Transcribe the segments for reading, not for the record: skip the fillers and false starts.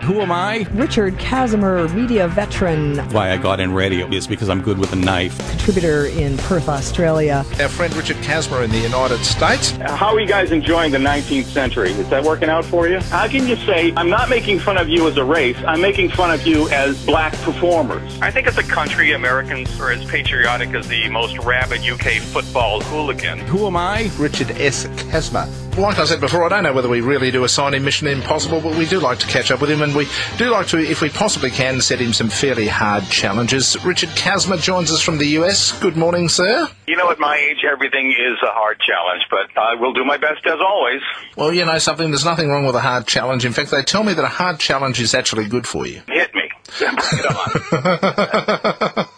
Who am I? Richard Kazimer, media veteran. Why I got in radio is because I'm good with a knife. Contributor in Perth, Australia. Our friend Richard Kazimer in the United States. How are you guys enjoying the 19th century? Is that working out for you? How can you say, I'm not making fun of you as a race, I'm making fun of you as black performers? I think as a country, Americans are as patriotic as the most rabid UK football hooligan. Who am I? Richard S. Kazimer. Like I said before, I don't know whether we really do assign him Mission Impossible, but we do like to catch up with him, and we do like to, if we possibly can, set him some fairly hard challenges. Richard Kazimer joins us from the US. Good morning, sir. You know, at my age, everything is a hard challenge, but I will do my best as always. Well, you know something, there's nothing wrong with a hard challenge. In fact, they tell me that a hard challenge is actually good for you. Hit me.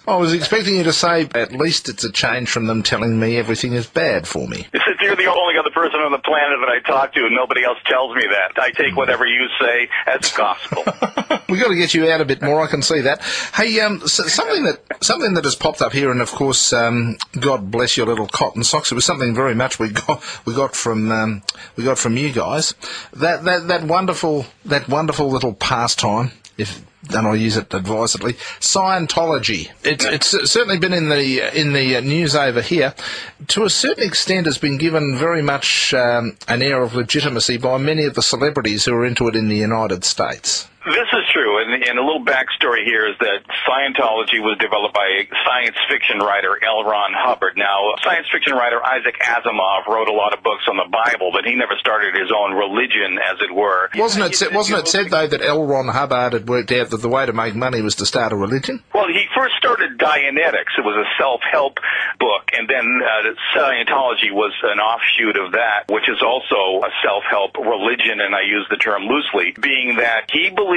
I was expecting you to say, at least it's a change from them telling me everything is bad for me. You're the only other person on the planet that I talk to, and nobody else tells me that. I take whatever you say as gospel. We've got to get you out a bit more, I can see that. Hey, something that has popped up here, and of course, God bless your little cotton socks. It was something very much we got from you guys. That wonderful little pastime, and I use it advisedly, Scientology. It's certainly been in the news over here. To a certain extent, has been given very much an air of legitimacy by many of the celebrities who are into it in the United States. This is true, and a little backstory here is that Scientology was developed by science fiction writer L. Ron Hubbard. Now, science fiction writer Isaac Asimov wrote a lot of books on the Bible, but he never started his own religion, as it were. Wasn't it said, though, that L. Ron Hubbard had worked out that the way to make money was to start a religion? Well, he first started Dianetics. It was a self-help book, and then Scientology was an offshoot of that, which is also a self-help religion, and I use the term loosely, being that he believes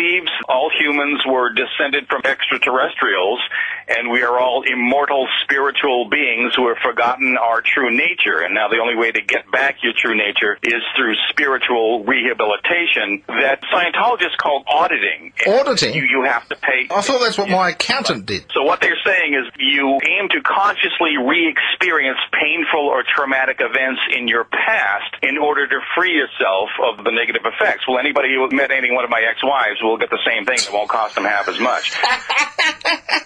all humans were descended from extraterrestrials, and we are all immortal spiritual beings who have forgotten our true nature. And now the only way to get back your true nature is through spiritual rehabilitation that Scientologists call auditing. Auditing? You have to pay. I thought that's what my accountant did. So what they're saying is you aim to consciously re-experience painful or traumatic events in your past in order to free yourself of the negative effects. Well, anybody who met any one of my ex-wives will get the same thing. It won't cost them half as much.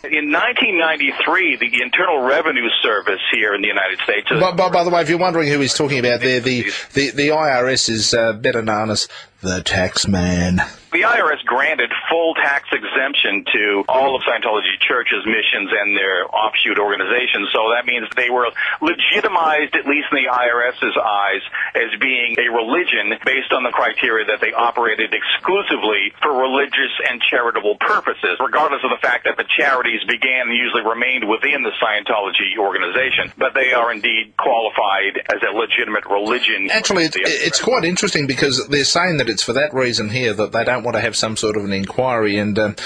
In 1993, the Internal Revenue Service here in the United States... By the way, if you're wondering who he's talking about there, the IRS is better known as the tax man. The IRS granted full tax exemption to all of Scientology churches, missions, and their offshoot organizations. So that means they were legitimized, at least in the IRS's eyes, as being a religion based on the criteria that they operated exclusively for religious and charitable purposes, regardless of the fact that the charities began and usually remained within the Scientology organization. But they are indeed qualified as a legitimate religion. Actually, it's quite interesting because they're saying that it's for that reason here that they don't want to have some sort of an inquiry, and an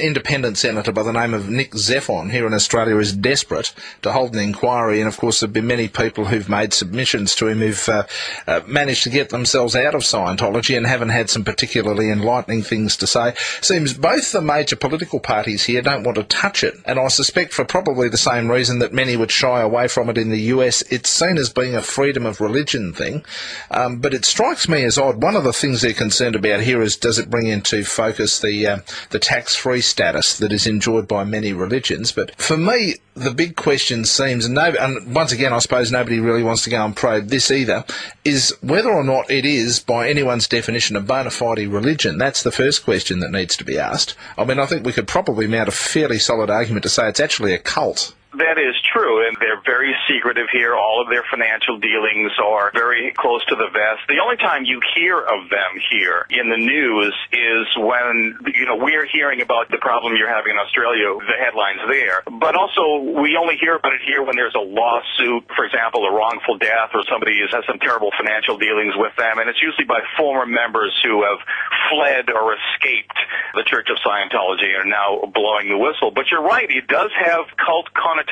independent senator by the name of Nick Zeffon here in Australia is desperate to hold an inquiry, and of course there have been many people who've made submissions to him who've managed to get themselves out of Scientology and haven't had some particularly enlightening things to say. Seems both the major political parties here don't want to touch it, and I suspect for probably the same reason that many would shy away from it in the US. It's seen as being a freedom of religion thing, but it strikes me as odd. One of the things they're concerned about here is, does it bring into focus the tax-free status that is enjoyed by many religions? But for me, the big question seems, and once again, I suppose nobody really wants to go and probe this either, is whether or not it is, by anyone's definition, a bona fide religion. That's the first question that needs to be asked. I mean, I think we could probably mount a fairly solid argument to say it's actually a cult. That is true, and they're very secretive here. All of their financial dealings are very close to the vest. The only time you hear of them here in the news is when, we're hearing about the problem you're having in Australia, the headlines there. But also, we only hear about it here when there's a lawsuit, for example, a wrongful death, or somebody has some terrible financial dealings with them, and it's usually by former members who have fled or escaped the Church of Scientology and are now blowing the whistle. But you're right, it does have cult connotations.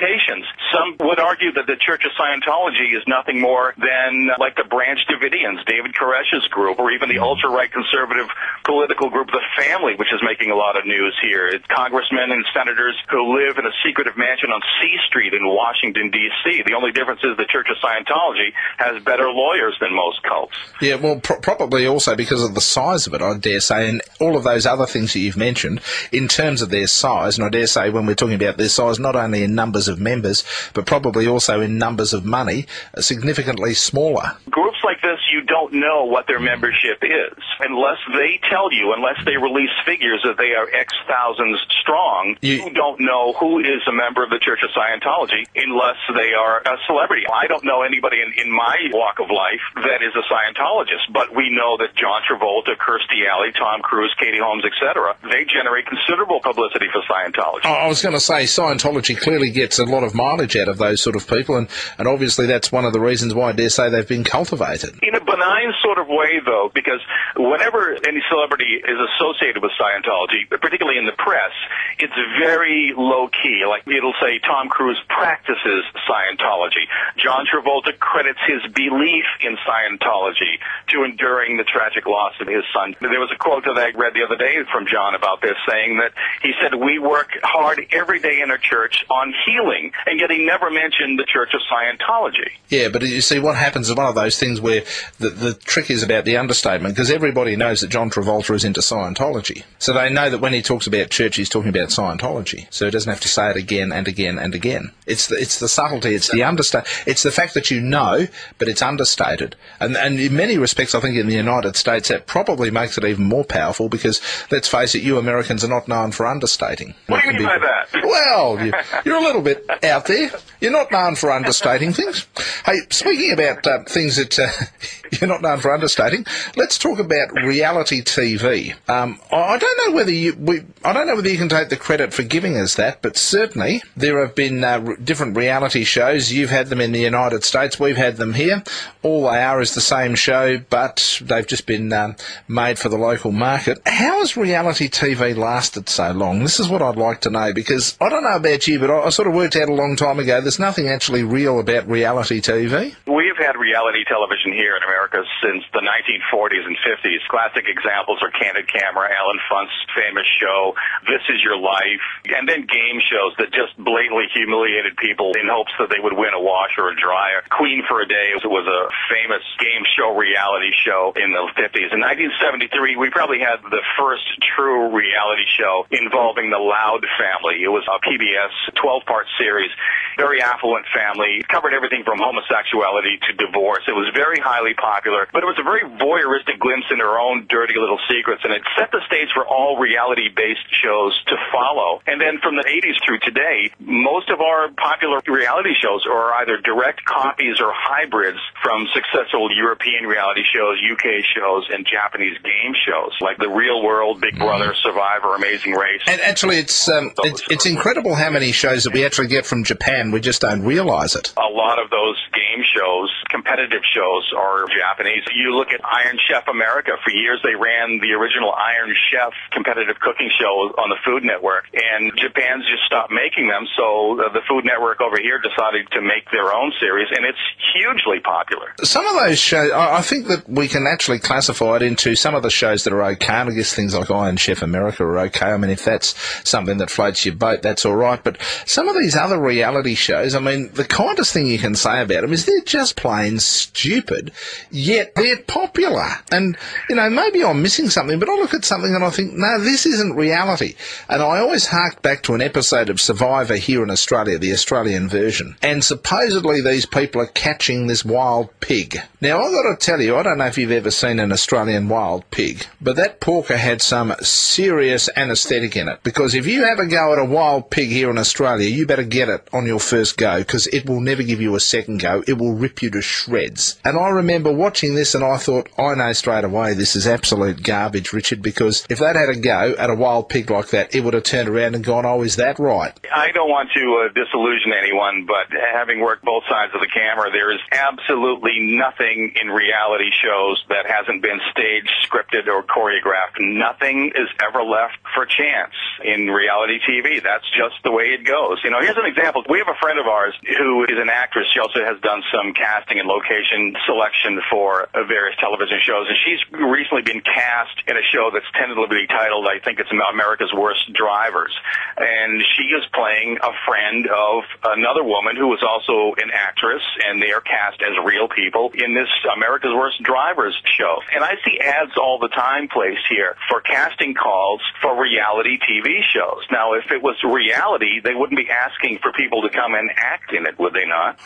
Some would argue that the Church of Scientology is nothing more than like the Branch Davidians, David Koresh's group, or even the ultra-right conservative political group, The Family, which is making a lot of news here. It's congressmen and senators who live in a secretive mansion on C Street in Washington, D.C. The only difference is the Church of Scientology has better lawyers than most cults. Yeah, well, probably also because of the size of it. I dare say, and all of those other things that you've mentioned, in terms of their size, and I dare say when we're talking about their size, not only in numbers of members, but probably also in numbers of money, are significantly smaller. Groups like this, you don't know what their membership is unless they tell you, unless they release figures that they are X thousands strong. You don't know who is a member of the Church of Scientology unless they are a celebrity. I don't know anybody in my walk of life that is a Scientologist, but we know that John Travolta, Kirstie Alley, Tom Cruise, Katie Holmes, etc., they generate considerable publicity for Scientology. I was going to say Scientology clearly gets a lot of mileage out of those sort of people, and obviously that's one of the reasons why I dare say they've been cultivated. In a benign sort of way, though, because whenever any celebrity is associated with Scientology, particularly in the press, it's very low-key. Like, it'll say Tom Cruise practices Scientology. John Travolta credits his belief in Scientology to enduring the tragic loss of his son. There was a quote that I read the other day from John about this, saying that he said, "We work hard every day in our church on healing," and yet he never mentioned the Church of Scientology. Yeah, but you see, what happens is one of those things where the trick is about the understatement, because everybody knows that John Travolta is into Scientology. So they know that when he talks about church, he's talking about Scientology. So he doesn't have to say it again and again and again. It's the subtlety, it's the it's the fact that you know, but it's understated. And in many respects, I think in the United States, that probably makes it even more powerful, because, let's face it, you Americans are not known for understating. What do you mean by that? Well, you're a little bit out there. You're not known for understating things. Hey, speaking about things that you're not known for understating, let's talk about reality TV. I don't know whether you can take the credit for giving us that, but certainly there have been different reality shows. You've had them in the United States. We've had them here. All they are is the same show, but they've just been made for the local market. How has reality TV lasted so long? This is what I'd like to know, because I don't know about you, but I sort of worked out a long time ago, there's nothing actually real about reality TV. We've had reality television here in America since the 1940s and 50s. Classic examples are Candid Camera, Alan Funt's famous show, This Is Your Life, and then game shows that just blatantly humiliated people in hopes that they would win a washer or a dryer. Queen for a Day was a famous game show reality show in the 50s. In 1973, we probably had the first true reality show involving the Loud family. It was a PBS 12-part series, very affluent family, covered everything from homosexuality to divorce. It was very highly popular, but it was a very voyeuristic glimpse into our own dirty little secrets, and it set the stage for all reality-based shows to follow. And then from the 80s through today, most of our popular reality shows are either direct copies or hybrids from successful European reality shows, UK shows, and Japanese game shows, like The Real World, Big Brother, Survivor, Amazing Race. And actually, it's incredible how many shows that we actually get from Japan. We just don't realise it. A lot of those game shows, competitive shows, are Japanese. You look at Iron Chef America. For years, they ran the original Iron Chef competitive cooking show on the Food Network, and Japan's just stopped making them, so the Food Network over here decided to make their own series, and it's hugely popular. Some of those shows, I think that we can actually classify it into some of the shows that are okay, and I guess things like Iron Chef America are okay. I mean, if that's something that floats your boat, that's all right. But some of these other reality shows, I mean, the kindest thing you can say about them is they're just plain stupid, yet they're popular. And, you know, maybe I'm missing something, but I look at something and I think, no, this isn't reality. And I always hark back to an episode of Survivor here in Australia, the Australian version. And supposedly these people are catching this wild pig. Now, I've got to tell you, I don't know if you've ever seen an Australian wild pig, but that porker had some serious anaesthetic in it. Because if you have a go at a wild pig here in Australia, you better get it on your first go, because it will never give you a second go. It will rip you to shreds. And I remember watching this and I thought, I know straight away this is absolute garbage, Richard, because if they'd had a go at a wild pig like that, it would have turned around and gone, oh, is that right? I don't want to disillusion anyone, but having worked both sides of the camera, there is absolutely nothing in reality shows that hasn't been staged, scripted, or choreographed. Nothing is ever left for chance. in reality TV. That's just the way it goes. You know, here's an example. We have a friend of ours who is an actress. She also has done some casting and location selection for various television shows, and she's recently been cast in a show that's tentatively titled, I think it's America's Worst Drivers. And she is playing a friend of another woman who is also an actress, and they are cast as real people in this America's Worst Drivers show. And I see ads all the time placed here for casting calls for reality TV shows. Now, if it was reality, they wouldn't be asking for people to come and act in it, would they not?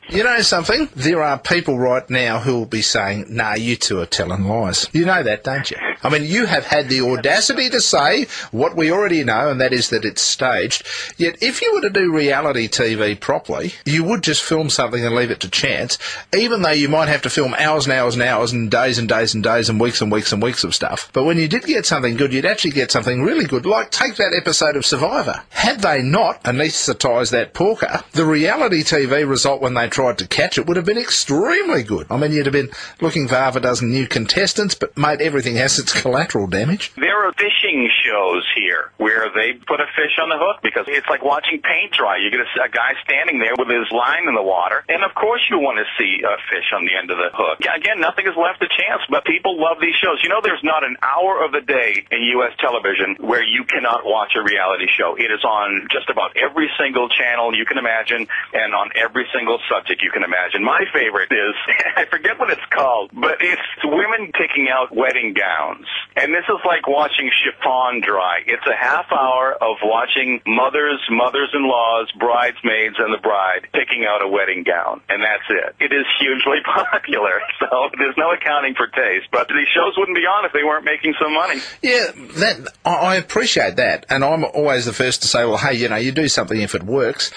You know something? There are people right now who will be saying, nah, you two are telling lies. You know that, don't you? I mean, you have had the audacity to say what we already know, and that is that it's staged. Yet, if you were to do reality TV properly, you would just film something and leave it to chance, even though you might have to film hours and hours and hours and days and days and days and weeks and weeks and weeks of stuff. But when you did get something good, you'd actually get something really good, like take that episode of Survivor. Had they not anaesthetised that porker, the reality TV result when they tried to catch it would have been extremely good. I mean, you'd have been looking for half a dozen new contestants, but mate, everything has its collateral damage. There are fishing shows here where they put a fish on the hook because it's like watching paint dry. You get a guy standing there with his line in the water, and of course you want to see a fish on the end of the hook. Again, nothing is left to chance, but people love these shows. You know, there's not an hour of the day in U.S. television where you cannot watch a reality show. It is on just about every single channel you can imagine and on every single subject you can imagine. My favorite is, I forget what it's called, but it's women picking out wedding gowns. And this is like watching chiffon dry. It's a half hour of watching mothers, mothers-in-laws, bridesmaids, and the bride picking out a wedding gown. And that's it. It is hugely popular, so there's no accounting for taste. But these shows wouldn't be on if they weren't making some money. Yeah, I appreciate that. And I'm always the first to say, well, hey, you know, you do something if it works.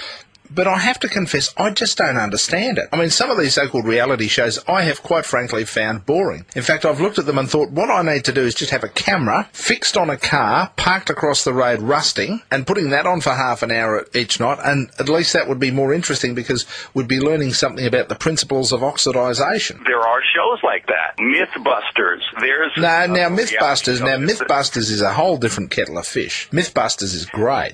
But I have to confess, I just don't understand it. I mean, some of these so-called reality shows I have quite frankly found boring. In fact, I've looked at them and thought, what I need to do is just have a camera fixed on a car, parked across the road rusting, and putting that on for half an hour each night, and at least that would be more interesting because we'd be learning something about the principles of oxidization. There are shows like that. Mythbusters. Mythbusters is a whole different kettle of fish. Mythbusters is great.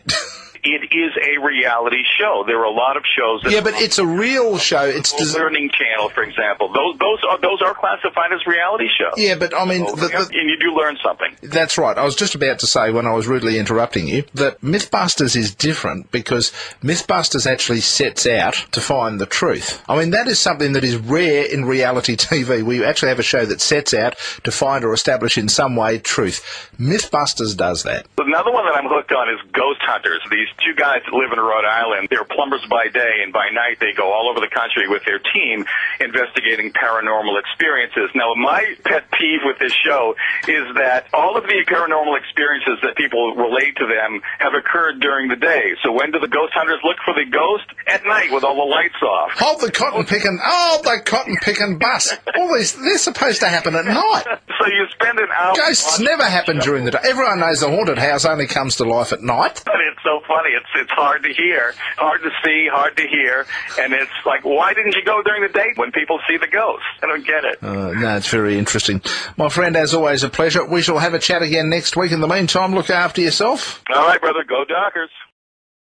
It is a reality show. There are a lot of shows that... Yeah, but it's a real show. It's Learning Channel, for example. Those are classified as reality shows. Yeah, but I mean... and you do learn something. That's right. I was just about to say, when I was rudely interrupting you, that Mythbusters is different because Mythbusters actually sets out to find the truth. I mean, that is something that is rare in reality TV, where you actually have a show that sets out to find or establish in some way truth. Mythbusters does that. Another one that I'm hooked on is Ghost Hunters. These two guys that live in Rhode Island, they're plumbers by day, and by night they go all over the country with their team investigating paranormal experiences. Now, my pet peeve with this show is that all of the paranormal experiences that people relate to them have occurred during the day. So when do the ghost hunters look for the ghost? At night with all the lights off. Hold the cotton picking bus. All these, they're supposed to happen at night. So you spend an hour... Ghosts never happen during the day. Everyone knows the haunted house only comes to life at night. But it's so funny. It's hard to hear, hard to see, hard to hear, and it's like, why didn't you go during the day when people see the ghosts? I don't get it. No, it's very interesting. My friend, as always, a pleasure. We shall have a chat again next week. In the meantime, look after yourself. All right, brother. Go Dockers.